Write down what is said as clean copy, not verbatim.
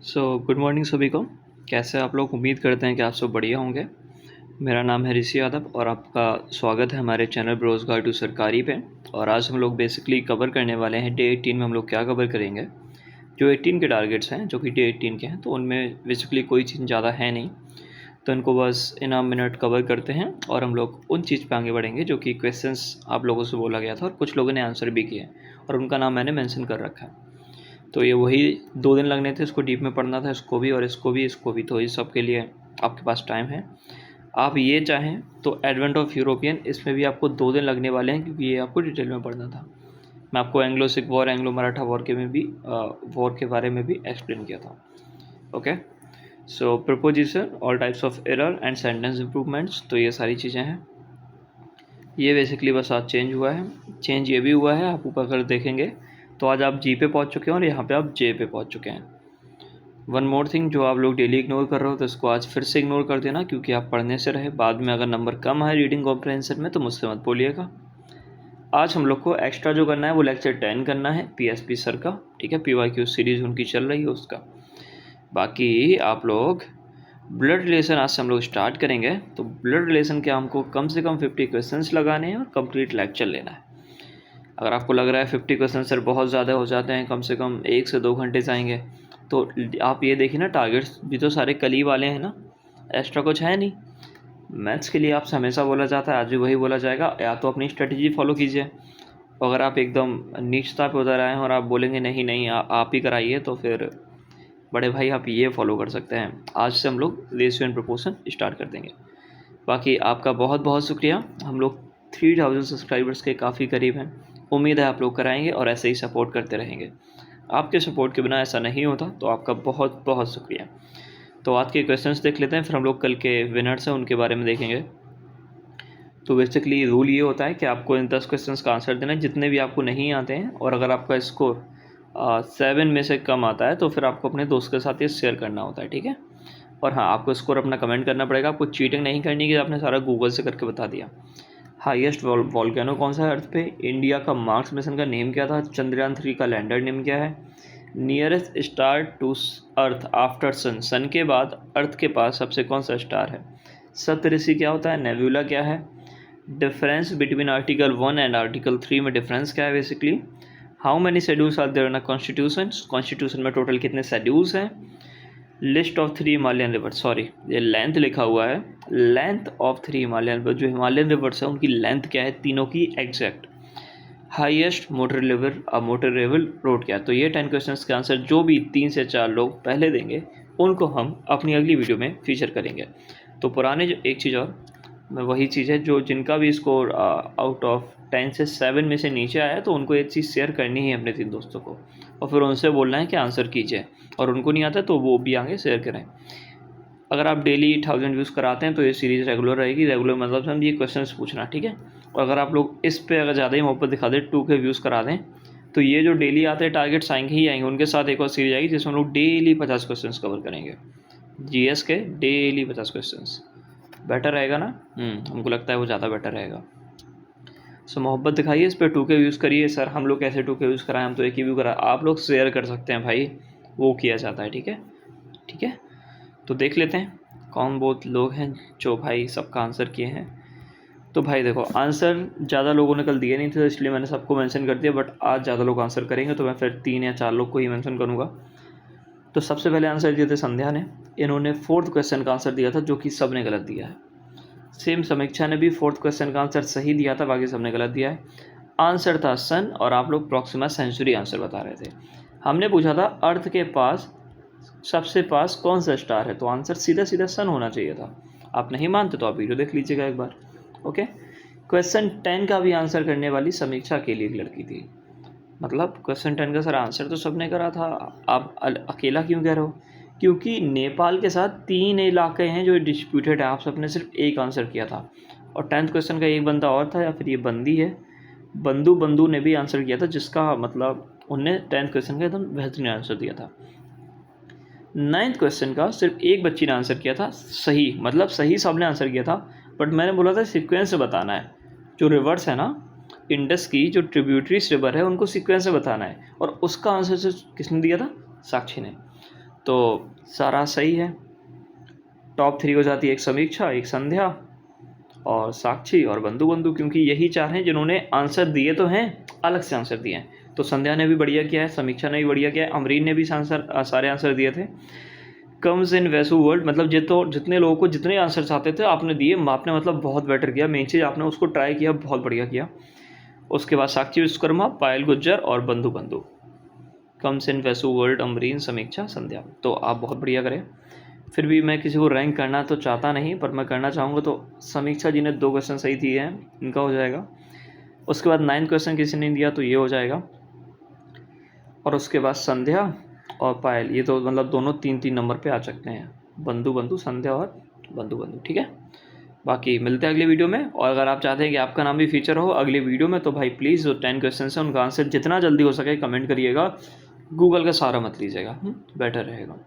Good morning सभी को। कैसे आप लोग? उम्मीद करते हैं कि आप सब बढ़िया होंगे। मेरा नाम है ऋषि यादव और आपका स्वागत है हमारे चैनल बेरोज़गार टू सरकारी पे। और आज हम लोग बेसिकली कवर करने वाले हैं डे 18 में। हम लोग क्या कवर करेंगे, जो 18 के टारगेट्स हैं, जो कि डे 18 के हैं, तो उनमें बेसिकली कोई चीज़ ज़्यादा है नहीं, तो इनको बस इन अ मिनट कवर करते हैं और हम लोग उन चीज़ पे आगे बढ़ेंगे जो कि क्वेश्चंस आप लोगों से बोला गया था और कुछ लोगों ने आंसर भी किए और उनका नाम मैंने मेंशन कर रखा है। तो ये वही 2 दिन लगने थे, इसको डीप में पढ़ना था, इसको भी और इसको भी, तो इस सब के लिए आपके पास टाइम है। आप ये चाहें तो एडवेंट ऑफ यूरोपियन, इसमें भी आपको 2 दिन लगने वाले हैं क्योंकि ये आपको डिटेल में पढ़ना था। मैं आपको Anglo Sikh war, Anglo Maratha war के में भी वॉर के बारे में भी एक्सप्लेन किया था। Okay, so preposition, all types of error and sentence improvements, तो ये सारी चीज़ें हैं। ये बेसिकली बस आज चेंज हुआ है। चेंज ये भी हुआ है, आप ऊपर अगर देखेंगे तो आज आप जी पे पहुंच चुके हैं और यहाँ पे आप जे पे पहुंच चुके हैं। वन मोर थिंग, जो आप लोग डेली इग्नोर कर रहे हो तो इसको आज फिर से इग्नोर कर देना, क्योंकि आप पढ़ने से रहे। बाद में अगर नंबर कम है रीडिंग कॉम्प्रहेंशन में तो मुझसे मत बोलिएगा। आज हम लोग को एक्स्ट्रा जो करना है वो लेक्चर 10 करना है, पीएसपी सर का, ठीक है। पीवाईक्यू सीरीज उनकी चल रही है उसका। बाकी आप लोग ब्लड रिलेशन आज से हम लोग स्टार्ट करेंगे, तो ब्लड रिलेशन के हमको कम से कम 50 क्वेश्चंस लगाने हैं और कंप्लीट लेक्चर लेना है। अगर आपको लग रहा है 50 क्वेश्चन सर बहुत ज़्यादा हो जाते हैं, कम से कम 1 से 2 घंटे जाएंगे, तो आप ये देखिए ना, टारगेट्स भी तो सारे कल ही वाले हैं ना, एक्स्ट्रा कुछ है नहीं। मैथ्स के लिए आपसे हमेशा बोला जाता है, आज भी वही बोला जाएगा, या तो अपनी स्ट्रेटजी फॉलो कीजिए। अगर आप एकदम नीचता पे उतर आए हैं और आप बोलेंगे नहीं नहीं आप ही कराइए, तो फिर बड़े भाई आप ये फॉलो कर सकते हैं। आज से हम लोग रेशियो एंड प्रोपोर्शन स्टार्ट कर देंगे। बाकी आपका बहुत बहुत शुक्रिया। हम लोग 3000 सब्सक्राइबर्स के काफ़ी करीब हैं। उम्मीद है आप लोग कराएंगे और ऐसे ही सपोर्ट करते रहेंगे। आपके सपोर्ट के बिना ऐसा नहीं होता, तो आपका बहुत बहुत शुक्रिया। तो आज के क्वेश्चंस देख लेते हैं, फिर हम लोग कल के विनर्स हैं उनके बारे में देखेंगे। तो बेसिकली रूल ये होता है कि आपको इन 10 क्वेश्चंस का आंसर देना है, जितने भी आपको नहीं आते हैं, और अगर आपका स्कोर 7 में से कम आता है तो फिर आपको अपने दोस्त के साथ ये शेयर करना होता है, ठीक है। और हाँ, आपको स्कोर अपना कमेंट करना पड़ेगा। आपको चीटिंग नहीं करनी कि आपने सारा गूगल से करके बता दिया। हाईएस्ट वॉल्केनो कौन सा है अर्थ पे? इंडिया का मार्स मिशन का नेम क्या था? चंद्रयान 3 का लैंडर नेम क्या है? Nearest star to earth after sun, sun के बाद अर्थ के पास सबसे कौन सा स्टार है? सप्तऋषि क्या होता है? नेब्यूला क्या है? Difference between article 1 and article 3 में डिफरेंस क्या है basically? How many schedules are there in a constitution, constitution में टोटल कितने शेड्यूल्स हैं? List of 3 Himalayan river, sorry ये लेंथ लिखा हुआ है, लेंथ ऑफ 3 हिमालयन रिवर, जो हिमालयन रिवर्स है उनकी लेंथ क्या है तीनों की exact? Highest motor level motor level road क्या है? तो ये 10 क्वेश्चंस के आंसर जो भी 3 से 4 लोग पहले देंगे उनको हम अपनी अगली वीडियो में फीचर करेंगे। तो पुराने जो एक चीज़ और मैं वही चीज़ है, जो जिनका भी स्कोर आउट ऑफ 10 से 7 में से नीचे आया है तो उनको ये चीज़ शेयर करनी है अपने 3 दोस्तों को, और फिर उनसे बोलना है कि आंसर कीजिए, और उनको नहीं आता तो वो भी आगे शेयर करें। अगर आप डेली 1000 व्यूज़ कराते हैं तो ये सीरीज़ रेगुलर रहेगी। रेगुलर मतलब हम ये क्वेश्चन पूछना, ठीक है। और अगर आप लोग इस पे अगर ज़्यादा ही मोहब्बत दिखा दें, 2K व्यूज़ करा दें, तो ये जो डेली आते हैं टारगेट्स आएंगे ही आएंगे, उनके साथ एक और सीरीज आएगी जिसमें हम लोग डेली 50 क्वेश्चन कवर करेंगे। जीएस के डेली 50 क्वेश्चन। बेटर रहेगा ना? हमको लगता है वो ज़्यादा बेटर रहेगा। सो मोहब्बत दिखाइए, इस पर 2K व्यूज़ करिए। सर हम लोग कैसे 2K व्यूज़ कराएं, हम तो एक ही व्यू करा। आप लोग शेयर कर सकते हैं भाई, वो किया जाता है, ठीक है। ठीक है, तो देख लेते हैं कौन बहुत लोग हैं जो भाई सबका आंसर किए हैं। तो भाई देखो, आंसर ज़्यादा लोगों ने कल दिए नहीं थे, इसलिए मैंने सबको मेंशन कर दिया, बट आज ज़्यादा लोग आंसर करेंगे तो मैं फिर 3 या 4 लोग को ही मेंशन करूँगा। तो सबसे पहले आंसर दिए थे संध्या ने। इन्होंने 4th क्वेश्चन का आंसर दिया था, जो कि सब ने गलत दिया है। सेम समीक्षा ने भी 4th क्वेश्चन का आंसर सही दिया था, बाकी सबने गलत दिया है। आंसर था सन, और आप लोग प्रॉक्सिमा सेंचुरी आंसर बता रहे थे। हमने पूछा था अर्थ के पास सबसे पास कौन सा स्टार है, तो आंसर सीधा सीधा सन होना चाहिए था। आप नहीं मानते तो आप वीडियो देख लीजिएगा एक बार। ओके, क्वेश्चन 10 का भी आंसर करने वाली समीक्षा के लिए एक लड़की थी। मतलब क्वेश्चन 10 का सर आंसर तो सबने करा था, आप अकेला क्यों कह रहे हो? क्योंकि नेपाल के साथ 3 इलाके हैं जो डिस्प्यूटेड है, आप सबने सिर्फ एक आंसर किया था। और 10th क्वेश्चन का एक बंदा और था, या फिर ये बंदी है, बंदू ने भी आंसर किया था, जिसका मतलब उनने 10th क्वेश्चन का एकदम बेहतरीन आंसर दिया था। 9th क्वेश्चन का सिर्फ एक बच्ची ने आंसर किया था सही, मतलब सही सबने आंसर किया था, बट मैंने बोला था सीक्वेंस से बताना है। जो रिवर्स है ना, इंडस की जो ट्रिब्यूटरीज रिवर है उनको सीक्वेंस से बताना है, और उसका आंसर किसने दिया था? साक्षी ने। तो सारा सही है। टॉप 3 हो जाती है एक समीक्षा, एक संध्या और साक्षी और बंधु बंधु, क्योंकि यही 4 हैं जिन्होंने आंसर दिए तो हैं, अलग से आंसर दिए हैं। तो संध्या ने भी बढ़िया किया है, समीक्षा ने भी बढ़िया किया है, अमरीन ने भी सारे आंसर दिए थे। कम्स इन वैसू वर्ल्ड, मतलब जितने लोगों को जितने आंसर्स आते थे आपने दिए, आपने मतलब बहुत बेटर किया। मेन चीज़ आपने उसको ट्राई किया, बहुत बढ़िया किया। उसके बाद साक्षी विश्वकर्मा, पायल गुज्जर और बंधु बंधु। कम्स इन वैसू वर्ल्ड, अमरीन, समीक्षा, संध्या। तो आप बहुत बढ़िया करें। फिर भी मैं किसी को रैंक करना तो चाहता नहीं, पर मैं करना चाहूँगा। तो समीक्षा जी ने 2 क्वेश्चन सही दिए हैं, इनका हो जाएगा। उसके बाद 9 क्वेश्चन किसी ने दिया तो ये हो जाएगा। और उसके बाद संध्या और पायल, ये तो मतलब दोनों 3-3 नंबर पे आ सकते हैं। बंधु बंधु, संध्या और बंधु बंधु, ठीक है। बाकी मिलते हैं अगले वीडियो में। और अगर आप चाहते हैं कि आपका नाम भी फीचर हो अगले वीडियो में, तो भाई प्लीज़ जो 10 क्वेश्चन हैं उनका आंसर जितना जल्दी हो सके कमेंट करिएगा। गूगल का सहारा मत लीजिएगा, बेटर रहेगा।